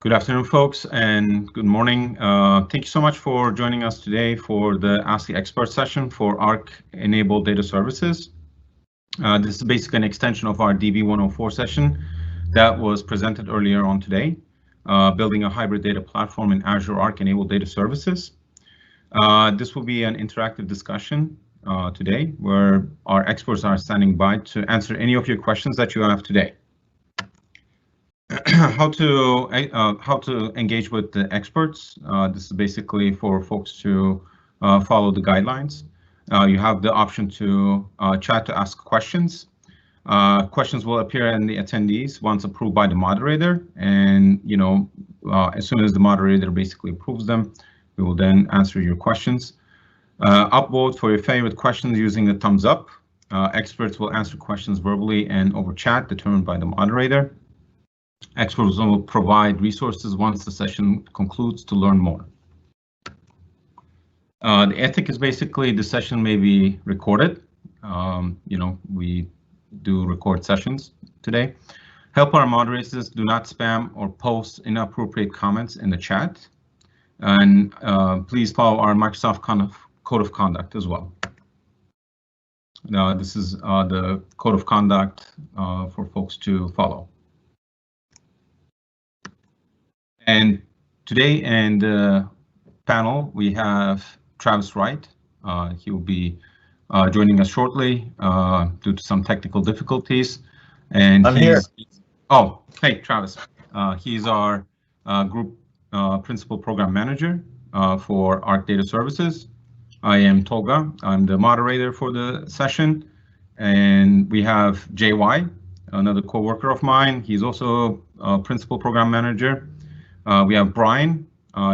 Good afternoon, folks, and good morning. Thank you so much for joining us today for the Ask the Expert session for Arc-enabled data services. This is basically an extension of our DB104 session that was presented earlier on today, building a hybrid data platform in Azure Arc-enabled data services. This will be an interactive discussion today where our experts are standing by to answer any of your questions that you have today. How to engage with the experts. This is basically for folks to follow the guidelines. You have the option to chat to ask questions. Questions will appear in the attendees once approved by the moderator, and as soon as the moderator basically approves them, we will then answer your questions. Upvote for your favorite questions using the thumbs up. Experts will answer questions verbally and over chat determined by the moderator. Experts will provide resources once the session concludes to learn more. The ethic is basically the session may be recorded. We do record sessions today. Help our moderators do not spam or post inappropriate comments in the chat. And please follow our Microsoft Code of Conduct as well. This is the Code of Conduct for folks to follow. And today in the panel, we have Travis Wright. He will be joining us shortly due to some technical difficulties. And I'm here. Oh, hey, Travis. He's our group principal program manager for Arc Data Services. I am Tolga. I'm the moderator for the session. And we have JY, another co-worker of mine. He's also a principal program manager. We have Brian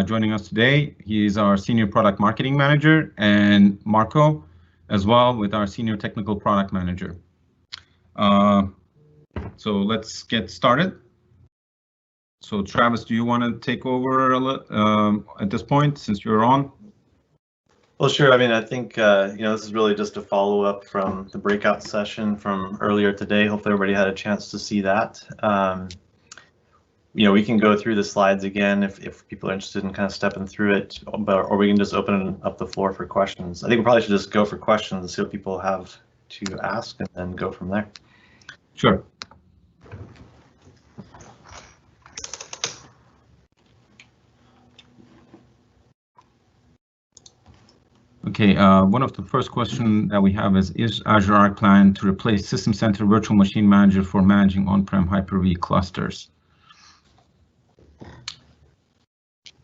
joining us today. He is our senior product marketing manager, and Marco as well with our senior technical product manager. So let's get started. So Travis, do you want to take over at this point since you're on? Well, sure. I mean, I think this is really just a follow up from the breakout session from earlier today. Hopefully everybody had a chance to see that. We can go through the slides again if people are interested in kind of stepping through it, or we can just open up the floor for questions. I think we probably should just go for questions and see what people have to ask and then go from there. Sure. Okay, one of the first questions that we have is Azure Arc planned to replace System Center Virtual Machine Manager for managing on-prem Hyper-V clusters?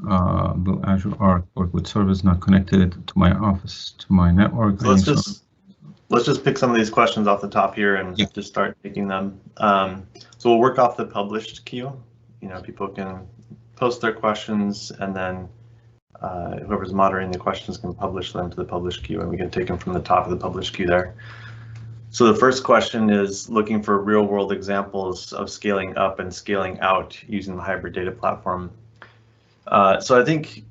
Will Azure Arc work with servers not connected to my office, to my network? So let's just pick some of these questions off the top here and just start taking them. So we'll work off the published queue. People can post their questions, and then whoever's moderating the questions can publish them to the published queue, and we can take them from the top of the published queue there. So the first question is looking for real-world examples of scaling up and scaling out using the hybrid data platform. So I think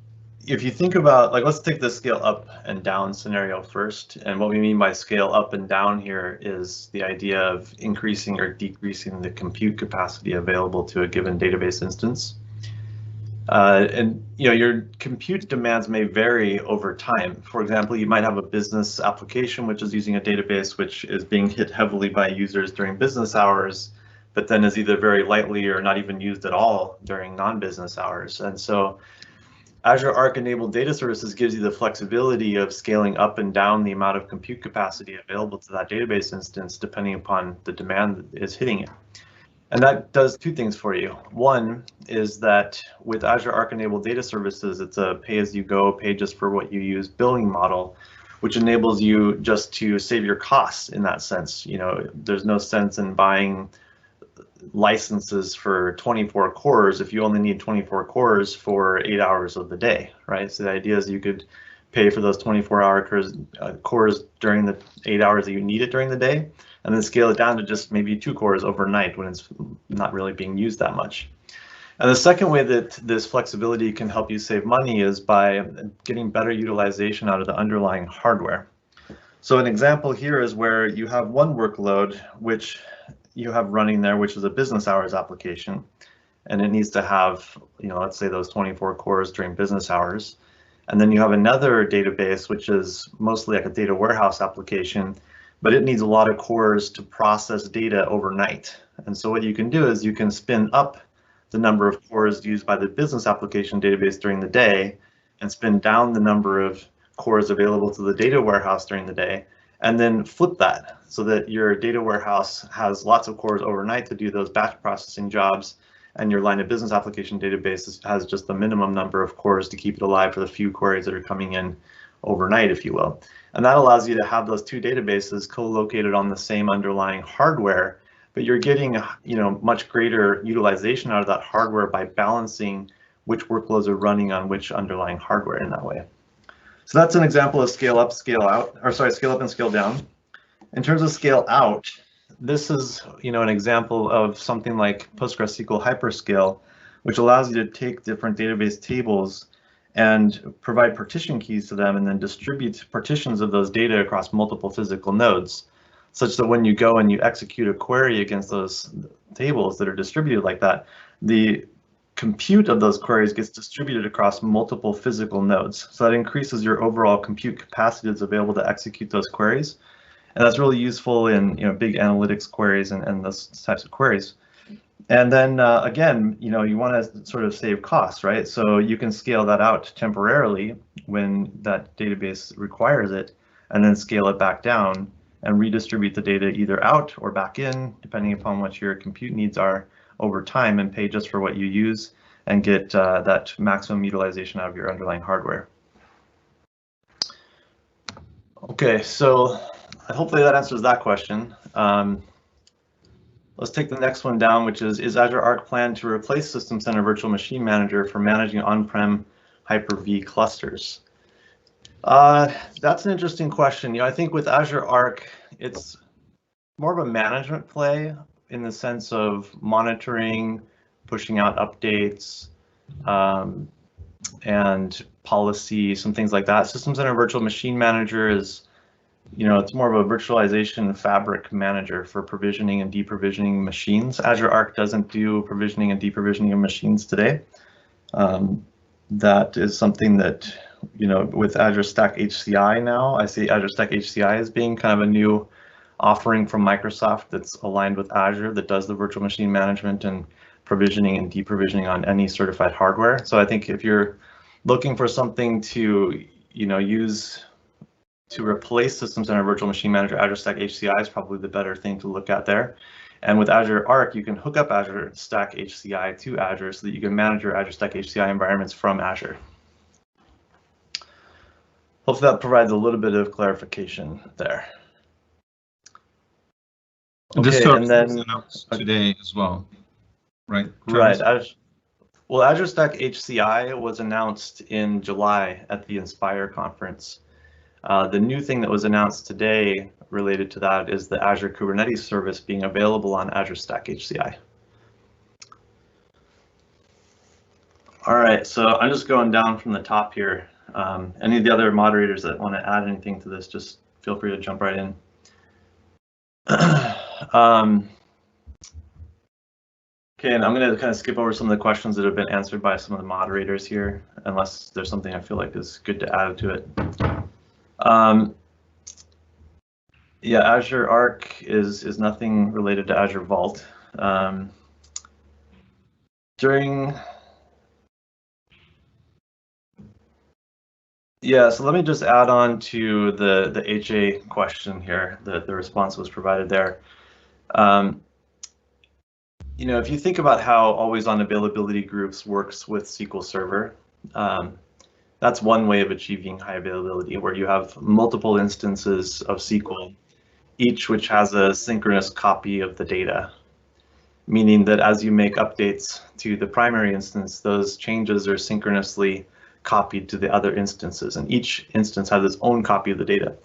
if you think about, let's take the scale up and down scenario first. And what we mean by scale up and down here is the idea of increasing or decreasing the compute capacity available to a given database instance. Your compute demands may vary over time. For example, you might have a business application which is using a database which is being hit heavily by users during business hours, but then is either very lightly or not even used at all during non-business hours. And so Azure Arc enabled data services gives you the flexibility of scaling up and down the amount of compute capacity available to that database instance depending upon the demand that is hitting it. And that does two things for you. One is that with Azure Arc enabled data services, it's a pay-as-you-go, pay just for what you use billing model, which enables you just to save your costs in that sense. There's no sense in buying licenses for 24 cores if you only need 24 cores for 8 hours of the day, right? So the idea is you could pay for those 24-hour cores during the 8 hours that you need it during the day, and then scale it down to just maybe 2 cores overnight when it's not really being used that much. And the second way that this flexibility can help you save money is by getting better utilization out of the underlying hardware. So an example here is where you have one workload which you have running there, which is a business hours application. and it needs to have, let's say those 24 cores during business hours. And then you have another database, which is mostly like a data warehouse application, but it needs a lot of cores to process data overnight. And so what you can do is you can spin up the number of cores used by the business application database during the day and spin down the number of cores available to the data warehouse during the day, and then flip that so that your data warehouse has lots of cores overnight to do those batch processing jobs, and your line of business application database has just the minimum number of cores to keep it alive for the few queries that are coming in overnight, if you will. And that allows you to have those two databases co-located on the same underlying hardware, but you're getting much greater utilization out of that hardware by balancing which workloads are running on which underlying hardware in that way. So that's an example of scale up, scale out, or sorry, scale up and scale down. In terms of scale out, this is an example of something like PostgreSQL Hyperscale, which allows you to take different database tables and provide partition keys to them and then distribute partitions of those data across multiple physical nodes, such that when you go and you execute a query against those tables that are distributed like that, the compute of those queries gets distributed across multiple physical nodes. So that increases your overall compute capacity that's available to execute those queries. And that's really useful in big analytics queries and those types of queries. And then again, you want to sort of save costs, right? So you can scale that out temporarily when that database requires it, and then scale it back down and redistribute the data either out or back in, depending upon what your compute needs are over time, and pay just for what you use and get that maximum utilization out of your underlying hardware. Okay, so hopefully that answers that question. Let's take the next one down, which is Azure Arc planned to replace System Center Virtual Machine Manager for managing on-prem Hyper-V clusters? That's an interesting question. I think with Azure Arc, it's more of a management play in the sense of monitoring, pushing out updates, and policy, some things like that. System Center Virtual Machine Manager is, it's more of a virtualization fabric manager for provisioning and deprovisioning machines. Azure Arc doesn't do provisioning and deprovisioning of machines today. That is something that, with Azure Stack HCI now, I see Azure Stack HCI as being kind of a new offering from Microsoft that's aligned with Azure that does the virtual machine management and provisioning and deprovisioning on any certified hardware. So I think if you're looking for something to, use to replace System Center Virtual Machine Manager, Azure Stack HCI is probably the better thing to look at there. And with Azure Arc, you can hook up Azure Stack HCI to Azure so that you can manage your Azure Stack HCI environments from Azure. Hopefully that provides a little bit of clarification there. Okay, this service was announced today as well, right? Right. Well, Azure Stack HCI was announced in July at the Inspire conference. The new thing that was announced today related to that is the Azure Kubernetes service being available on Azure Stack HCI. All right, so I'm just going down from the top here. Any of the other moderators that want to add anything to this, just feel free to jump right in. Okay, and I'm going to kind of skip over some of the questions that have been answered by some of the moderators here, unless there's something I feel like is good to add to it. Yeah, Azure Arc is nothing related to Azure Vault. Yeah, so let me just add on to the HA question here, the response was provided there. If you think about how always-on availability groups works with SQL Server, that's one way of achieving high availability, where you have multiple instances of SQL, each which has a synchronous copy of the data, meaning that as you make updates to the primary instance, those changes are synchronously copied to the other instances, and each instance has its own copy of the data.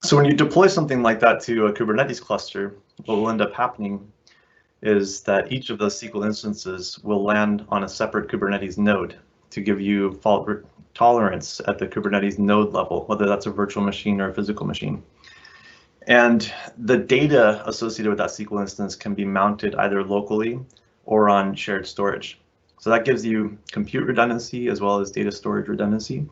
So when you deploy something like that to a Kubernetes cluster, what will end up happening is that each of those SQL instances will land on a separate Kubernetes node to give you fault tolerance at the Kubernetes node level, whether that's a virtual machine or a physical machine. And the data associated with that SQL instance can be mounted either locally or on shared storage. So that gives you compute redundancy as well as data storage redundancy.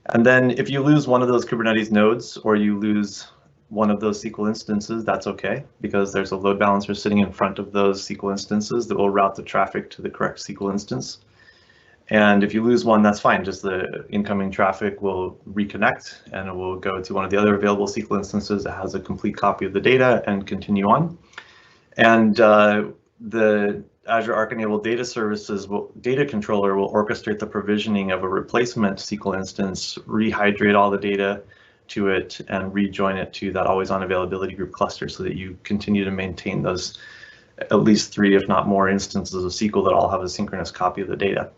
And then if you lose one of those Kubernetes nodes or you lose one of those SQL instances, that's okay, because there's a load balancer sitting in front of those SQL instances that will route the traffic to the correct SQL instance. And if you lose one, that's fine. Just the incoming traffic will reconnect and it will go to one of the other available SQL instances that has a complete copy of the data and continue on. And the Azure Arc enabled data services data controller will orchestrate the provisioning of a replacement SQL instance, rehydrate all the data to it, and rejoin it to that always on availability group cluster so that you continue to maintain those at least 3, if not more, instances of SQL that all have a synchronous copy of the data.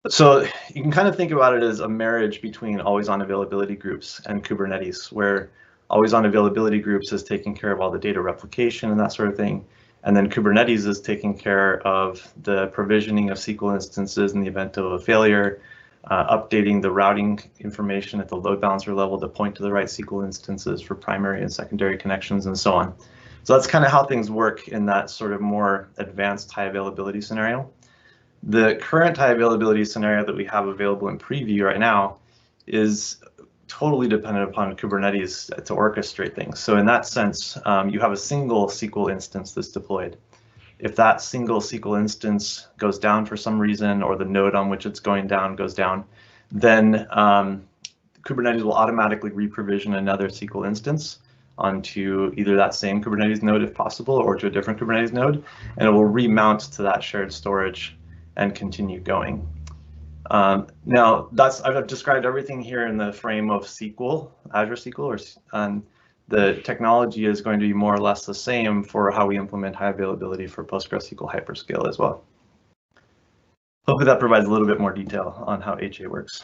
So you can kind of think about it as a marriage between always on availability groups and Kubernetes, where always on availability groups is taking care of all the data replication and that sort of thing. And then Kubernetes is taking care of the provisioning of SQL instances in the event of a failure, updating the routing information at the load balancer level to point to the right SQL instances for primary and secondary connections and so on. So that's kind of how things work in that sort of more advanced high availability scenario. The current high availability scenario that we have available in preview right now is totally dependent upon Kubernetes to orchestrate things. So in that sense, you have a single SQL instance that's deployed. If that single SQL instance goes down for some reason, or the node on which it's going down goes down, then Kubernetes will automatically reprovision another SQL instance onto either that same Kubernetes node if possible, or to a different Kubernetes node, and it will remount to that shared storage and continue going. Now, I've described everything here in the frame of SQL, Azure SQL, or the technology is going to be more or less the same for how we implement high availability for PostgreSQL Hyperscale as well. Hopefully that provides a little bit more detail on how HA works.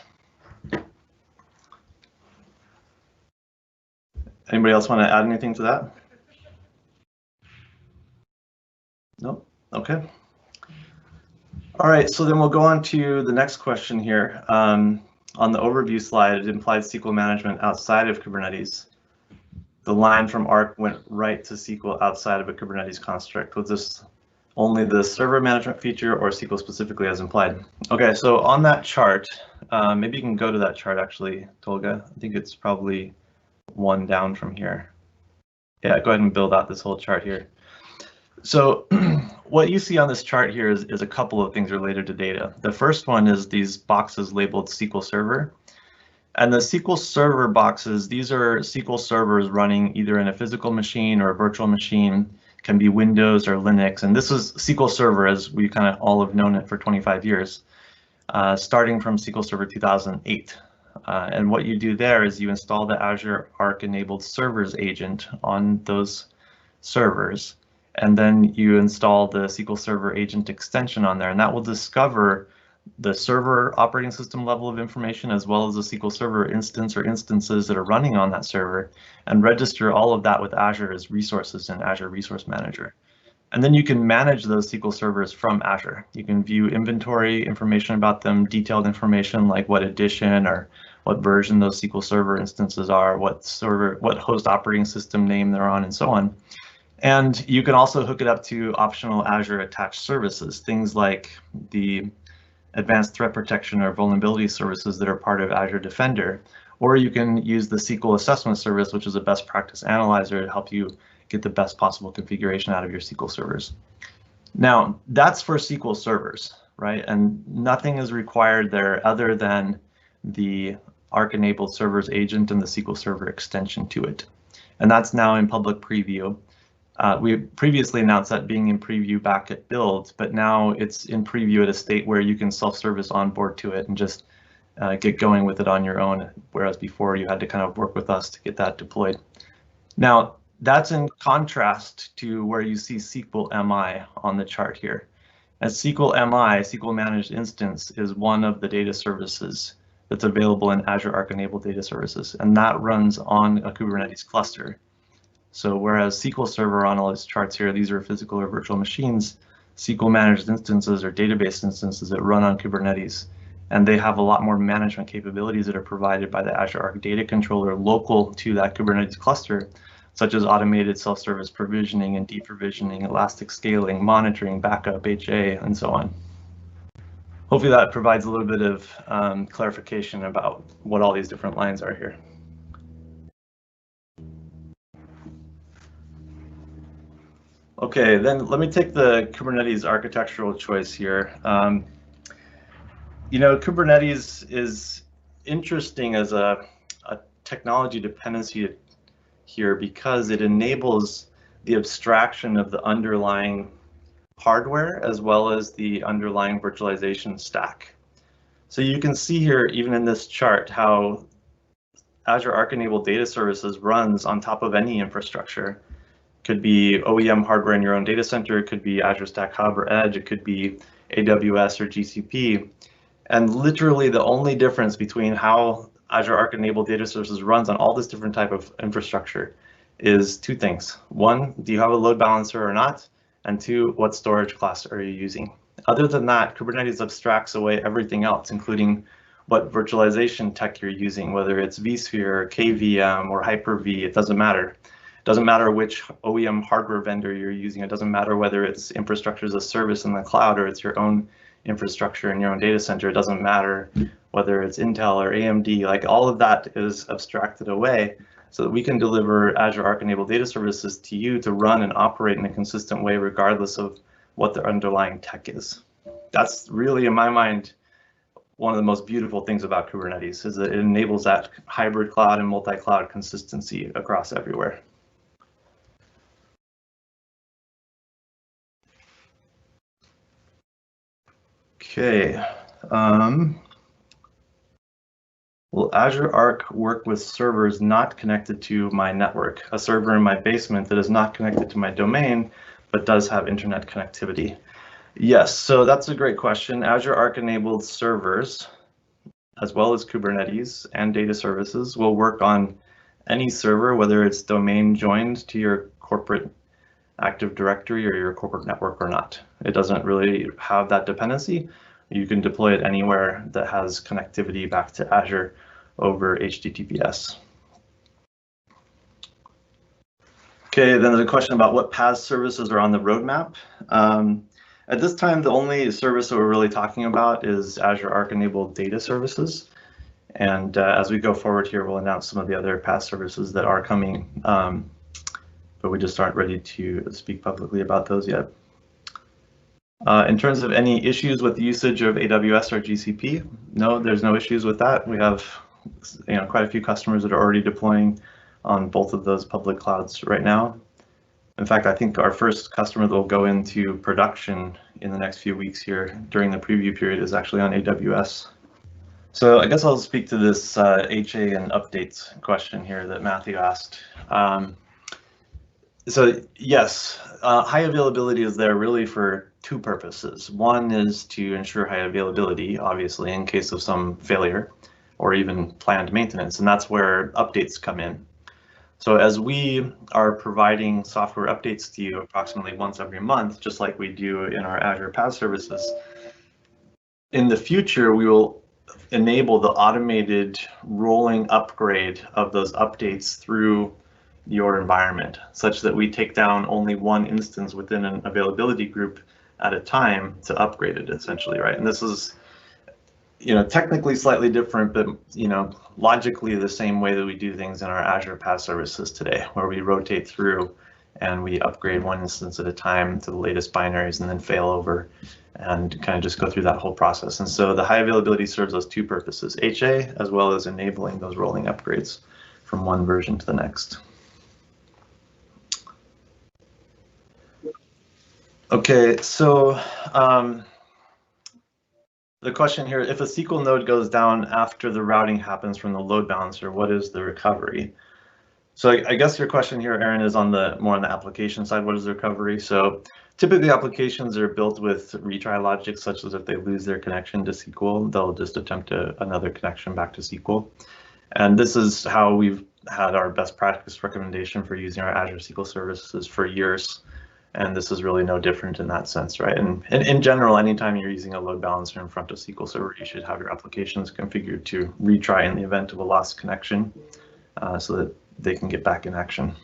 Anybody else want to add anything to that? No? Okay. All right, so then we'll go on to the next question here. On the overview slide, it implied SQL management outside of Kubernetes. The line from Arc went right to SQL outside of a Kubernetes construct. Was this only the server management feature or SQL specifically as implied? Okay, so on that chart, maybe you can go to that chart actually, Tolga. I think it's probably one down from here. Yeah, go ahead and build out this whole chart here. So what you see on this chart here is a couple of things related to data. The first one is these boxes labeled SQL Server. And the SQL Server boxes, these are SQL servers running either in a physical machine or a virtual machine, can be Windows or Linux. And this is SQL Server as we kind of all have known it for 25 years, starting from SQL Server 2008. And what you do there is you install the Azure Arc enabled servers agent on those servers. And then you install the SQL Server agent extension on there, and that will discover the server operating system level of information as well as the SQL Server instance or instances that are running on that server, and register all of that with Azure as resources in Azure Resource Manager. And then you can manage those SQL servers from Azure. You can view inventory information about them, detailed information like what edition or what version those SQL Server instances are, what host operating system name they're on, and so on. And you can also hook it up to optional Azure attached services, things like the advanced threat protection or vulnerability services that are part of Azure Defender, or you can use the SQL assessment service, which is a best practice analyzer to help you get the best possible configuration out of your SQL servers. Now, that's for SQL servers, right? And nothing is required there other than the Arc enabled servers agent and the SQL Server extension to it. And that's now in public preview. We previously announced that being in preview back at build, but now it's in preview at a state where you can self-service onboard to it and just get going with it on your own, whereas before you had to kind of work with us to get that deployed. Now, that's in contrast to where you see SQL MI on the chart here. As SQL MI, SQL Managed Instance, is one of the data services that's available in Azure Arc enabled data services, and that runs on a Kubernetes cluster. So whereas SQL Server on all these charts here, these are physical or virtual machines, SQL Managed Instances or database instances that run on Kubernetes, and they have a lot more management capabilities that are provided by the Azure Arc Data Controller local to that Kubernetes cluster, such as automated self-service provisioning and deprovisioning, elastic scaling, monitoring, backup, HA, and so on. Hopefully that provides a little bit of clarification about what all these different lines are here. Okay, then let me take the Kubernetes architectural choice here. You know, Kubernetes is interesting as a technology dependency here because it enables the abstraction of the underlying hardware as well as the underlying virtualization stack. So you can see here, even in this chart, how Azure Arc enabled data services runs on top of any infrastructure. Could be OEM hardware in your own data center, it could be Azure Stack Hub or Edge, it could be AWS or GCP. And literally the only difference between how Azure Arc enabled data services runs on all this different type of infrastructure is two things. One, do you have a load balancer or not? And two, what storage class are you using? Other than that, Kubernetes abstracts away everything else, including what virtualization tech you're using, whether it's vSphere, KVM, or Hyper-V, it doesn't matter. It doesn't matter which OEM hardware vendor you're using. It doesn't matter whether it's infrastructure as a service in the cloud or it's your own infrastructure in your own data center. It doesn't matter whether it's Intel or AMD, like all of that is abstracted away so that we can deliver Azure Arc enabled data services to you to run and operate in a consistent way regardless of what the underlying tech is. That's really, in my mind, one of the most beautiful things about Kubernetes is that it enables that hybrid cloud and multi-cloud consistency across everywhere. Okay. Will Azure Arc work with servers not connected to my network? A server in my basement that is not connected to my domain, but does have internet connectivity? Yes, so that's a great question. Azure Arc enabled servers, as well as Kubernetes and data services, will work on any server, whether it's domain joined to your corporate Active Directory or your corporate network or not. It doesn't really have that dependency. You can deploy it anywhere that has connectivity back to Azure over HTTPS. Okay, then there's a question about what PaaS services are on the roadmap. At this time, the only service that we're really talking about is Azure Arc enabled data services. And as we go forward here, we'll announce some of the other PaaS services that are coming, but we just aren't ready to speak publicly about those yet. In terms of any issues with the usage of AWS or GCP, no, there's no issues with that. We have quite a few customers that are already deploying on both of those public clouds right now. In fact, I think our first customer that will go into production in the next few weeks here during the preview period is actually on AWS. So I guess I'll speak to this HA and updates question here that Matthew asked. So yes, high availability is there really for two purposes. One is to ensure high availability, obviously, in case of some failure or even planned maintenance, and that's where updates come in. So as we are providing software updates to you approximately once every month, just like we do in our Azure PaaS services, in the future, we will enable the automated rolling upgrade of those updates through your environment, such that we take down only one instance within an availability group at a time to upgrade it, essentially, right? And this is, technically slightly different, but logically the same way that we do things in our Azure PaaS services today, where we rotate through and we upgrade one instance at a time to the latest binaries and then fail over and kind of just go through that whole process. And so the high availability serves those two purposes, HA, as well as enabling those rolling upgrades from one version to the next. Okay, so the question here, if a SQL node goes down after the routing happens from the load balancer, what is the recovery? So I guess your question here, Aaron, is on the more on the application side. What is the recovery? So typically applications are built with retry logic, such as if they lose their connection to SQL, they'll just attempt another connection back to SQL. And this is how we've had our best practice recommendation for using our Azure SQL services for years. And this is really no different in that sense, right? And in general, anytime you're using a load balancer in front of SQL Server, you should have your applications configured to retry in the event of a lost connection so that they can get back in action.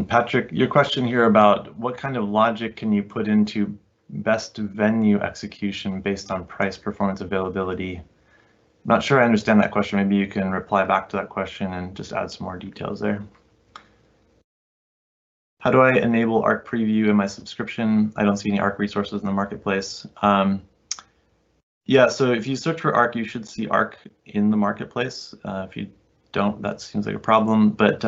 Patrick, your question here about what kind of logic can you put into best venue execution based on price, performance, availability? Not sure I understand that question. Maybe you can reply back to that question and just add some more details there. How do I enable Arc preview in my subscription? I don't see any Arc resources in the marketplace. Yeah, so if you search for Arc, you should see Arc in the marketplace. If you don't, that seems like a problem, but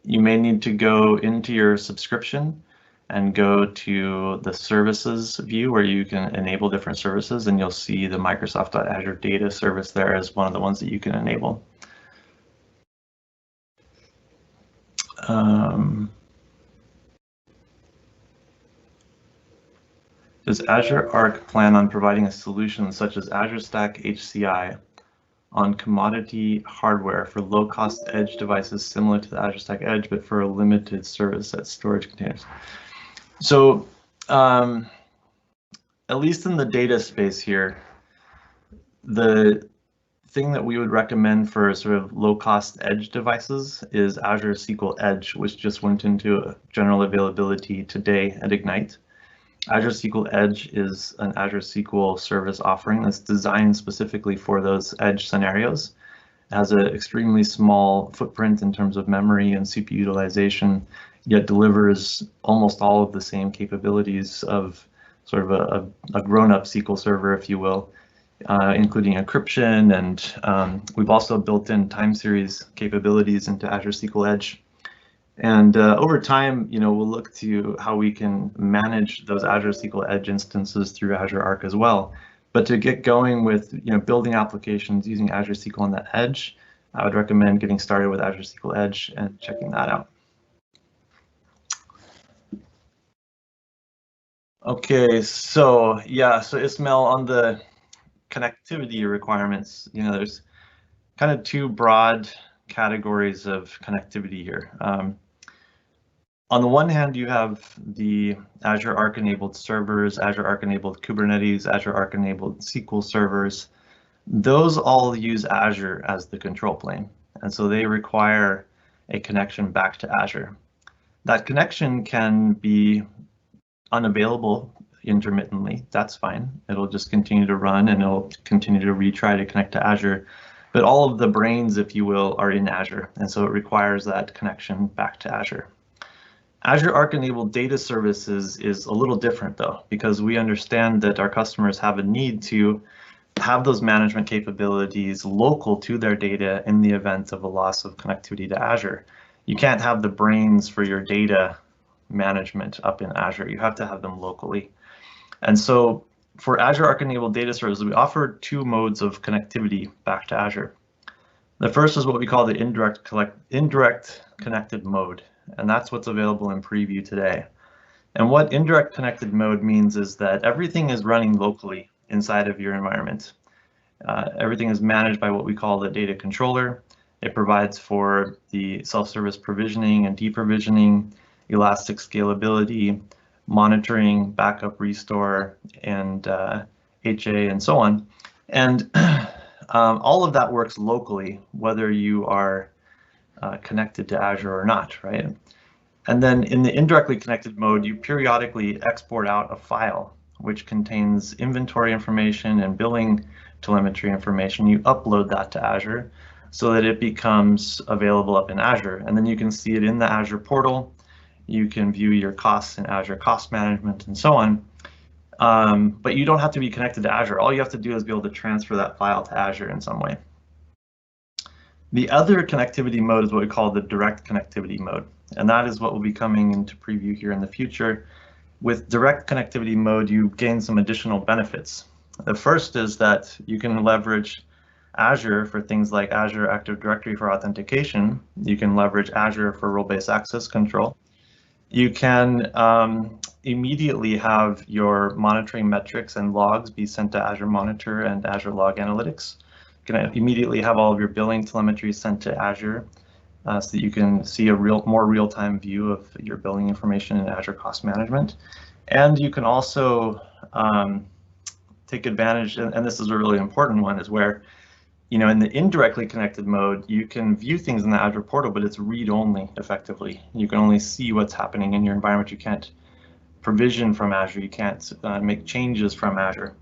you may need to go into your subscription and go to the services view where you can enable different services, and you'll see the Microsoft Azure Data service there as one of the ones that you can enable. Does Azure Arc plan on providing a solution such as Azure Stack HCI on commodity hardware for low-cost edge devices similar to the Azure Stack Edge, but for a limited service at storage containers? So at least in the data space here, the thing that we would recommend for sort of low-cost edge devices is Azure SQL Edge, which just went into general availability today at Ignite. Azure SQL Edge is an Azure SQL service offering that's designed specifically for those edge scenarios. It has an extremely small footprint in terms of memory and CPU utilization, yet delivers almost all of the same capabilities of sort of a grown-up SQL server, if you will, including encryption, and we've also built in time series capabilities into Azure SQL Edge. And over time, we'll look to how we can manage those Azure SQL Edge instances through Azure Arc as well. But to get going with building applications using Azure SQL on the edge, I would recommend getting started with Azure SQL Edge and checking that out. Okay, so yeah, so Ismail, on the connectivity requirements, there's kind of two broad categories of connectivity here. On the one hand, you have the Azure Arc enabled servers, Azure Arc enabled Kubernetes, Azure Arc enabled SQL servers. Those all use Azure as the control plane, and so they require a connection back to Azure. That connection can be unavailable intermittently. That's fine. It'll just continue to run and it'll continue to retry to connect to Azure. But all of the brains, if you will, are in Azure, and so it requires that connection back to Azure. Azure Arc enabled data services is a little different though, because we understand that our customers have a need to have those management capabilities local to their data in the event of a loss of connectivity to Azure. You can't have the brains for your data management up in Azure. You have to have them locally. And so for Azure Arc enabled data services, we offer two modes of connectivity back to Azure. The first is what we call the indirect connected mode, and that's what's available in preview today. And what indirect connected mode means is that everything is running locally inside of your environment. Everything is managed by what we call the data controller. It provides for the self-service provisioning and deprovisioning, elastic scalability, monitoring, backup, restore, and HA, and so on. And all of that works locally, whether you are connected to Azure or not, right? And then in the indirectly connected mode, you periodically export out a file which contains inventory information and billing telemetry information. You upload that to Azure so that it becomes available up in Azure. And then you can see it in the Azure portal. You can view your costs in Azure Cost Management and so on. But you don't have to be connected to Azure. All you have to do is be able to transfer that file to Azure in some way. The other connectivity mode is what we call the direct connectivity mode. And that is what will be coming into preview here in the future. With direct connectivity mode, you gain some additional benefits. The first is that you can leverage Azure for things like Azure Active Directory for authentication. You can leverage Azure for role-based access control. You can immediately have your monitoring metrics and logs be sent to Azure Monitor and Azure Log Analytics. You can immediately have all of your billing telemetry sent to Azure so that you can see a more real-time view of your billing information in Azure Cost Management. And you can also take advantage, and this is a really important one, is where in the indirectly connected mode, you can view things in the Azure portal, but it's read-only effectively. You can only see what's happening in your environment. You can't provision from Azure. You can't make changes from Azure.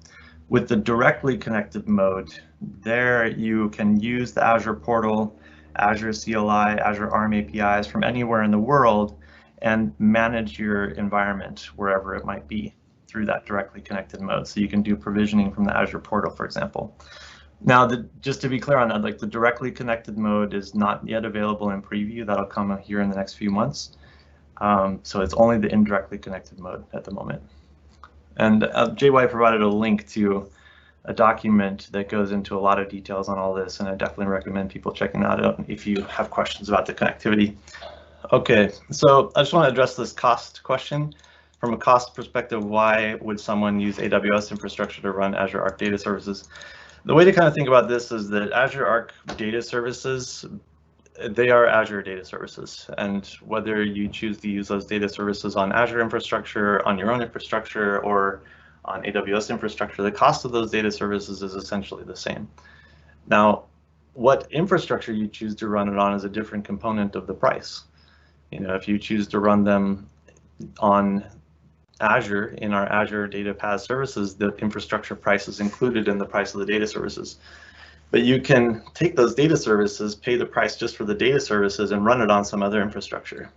With the directly connected mode, there you can use the Azure portal, Azure CLI, Azure ARM APIs from anywhere in the world and manage your environment wherever it might be through that directly connected mode. So you can do provisioning from the Azure portal, for example. Now, just to be clear on that, like the directly connected mode is not yet available in preview. That'll come here in the next few months. So it's only the indirectly connected mode at the moment. And JY provided a link to a document that goes into a lot of details on all this, and I definitely recommend people checking that out if you have questions about the connectivity. Okay, so I just want to address this cost question. From a cost perspective, why would someone use AWS infrastructure to run Azure Arc data services? The way to kind of think about this is that Azure Arc data services, they are Azure data services, and whether you choose to use those data services on Azure infrastructure, on your own infrastructure, or on AWS infrastructure, the cost of those data services is essentially the same. Now, what infrastructure you choose to run it on is a different component of the price. If you choose to run them on Azure, in our Azure Data PaaS services, the infrastructure price is included in the price of the data services. But you can take those data services, pay the price just for the data services, and run it on some other infrastructure.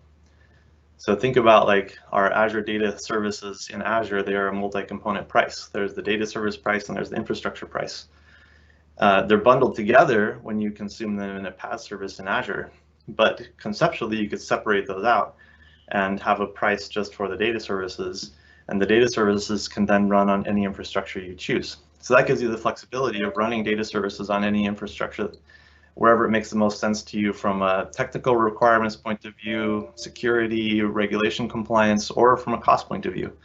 So think about like our Azure data services in Azure, they are a multi-component price. There's the data service price and there's the infrastructure price. They're bundled together when you consume them in a PaaS service in Azure, but conceptually you could separate those out and have a price just for the data services, and the data services can then run on any infrastructure you choose. So that gives you the flexibility of running data services on any infrastructure, wherever it makes the most sense to you from a technical requirements point of view, security, regulation compliance, or from a cost point of view.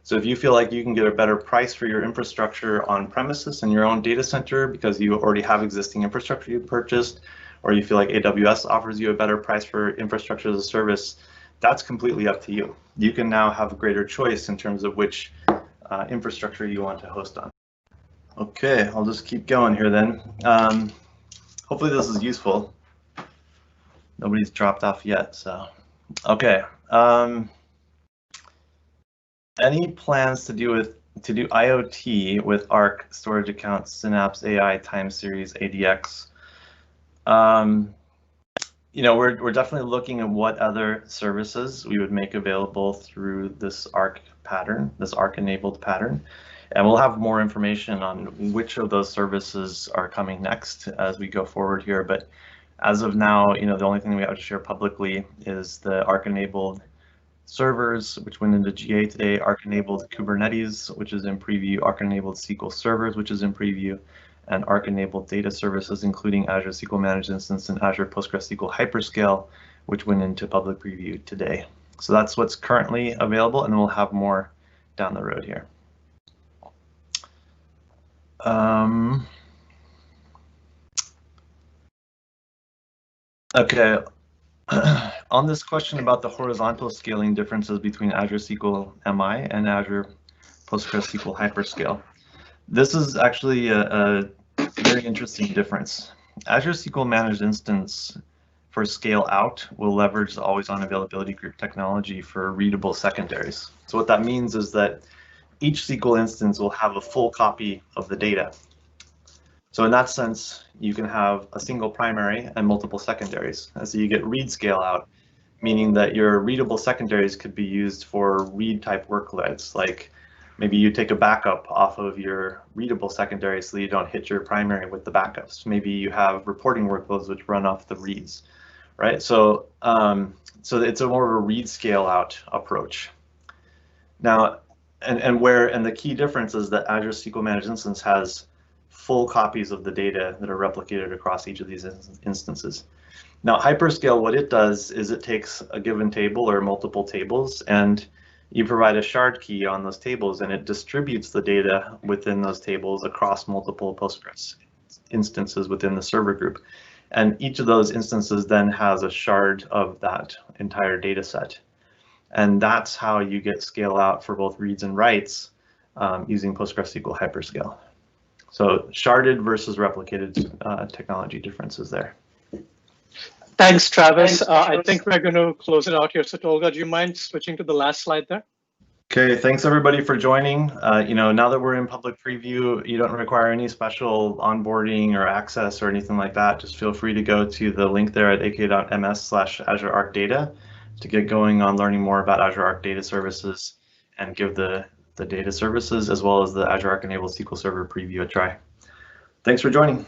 So if you feel like you can get a better price for your infrastructure on premises in your own data center because you already have existing infrastructure you purchased, or you feel like AWS offers you a better price for infrastructure as a service, that's completely up to you. You can now have a greater choice in terms of which infrastructure you want to host on. Okay, I'll just keep going here then. Hopefully this is useful. Nobody's dropped off yet, so. Okay. Any plans to do IoT with Arc, storage accounts, Synapse, AI, time series, ADX? We're definitely looking at what other services we would make available through this Arc pattern, this Arc-enabled pattern. And we'll have more information on which of those services are coming next as we go forward here. But as of now, the only thing we have to share publicly is the Arc-enabled servers, which went into GA today, Arc-enabled Kubernetes, which is in preview, Arc-enabled SQL servers, which is in preview, and Arc-enabled data services, including Azure SQL Managed Instance and Azure PostgreSQL Hyperscale, which went into public preview today. So that's what's currently available, and then we'll have more down the road here. Okay, on this question about the horizontal scaling differences between Azure SQL MI and Azure PostgreSQL Hyperscale, this is actually a very interesting difference. Azure SQL Managed Instance for scale out will leverage the always-on availability group technology for readable secondaries. So what that means is that each SQL instance will have a full copy of the data. So in that sense, you can have a single primary and multiple secondaries. And so you get read scale out, meaning that your readable secondaries could be used for read type workloads. Like maybe you take a backup off of your readable secondary so you don't hit your primary with the backups. Maybe you have reporting workloads which run off the reads, right? So, so it's a more of a read scale out approach. Now, and the key difference is that Azure SQL Managed Instance has full copies of the data that are replicated across each of these instances. Now, Hyperscale, what it does is it takes a given table or multiple tables, and you provide a shard key on those tables, and it distributes the data within those tables across multiple Postgres instances within the server group. And each of those instances then has a shard of that entire data set. And that's how you get scale out for both reads and writes using PostgreSQL Hyperscale. So sharded versus replicated technology differences there. Thanks, Travis. I think we're going to close it out here. So Tolga, do you mind switching to the last slide there? Okay, thanks everybody for joining. Now that we're in public preview, you don't require any special onboarding or access or anything like that. Just feel free to go to the link there at aka.ms/Azure Arc Data to get going on learning more about Azure Arc Data Services and give the data services as well as the Azure Arc enabled SQL Server preview a try. Thanks for joining.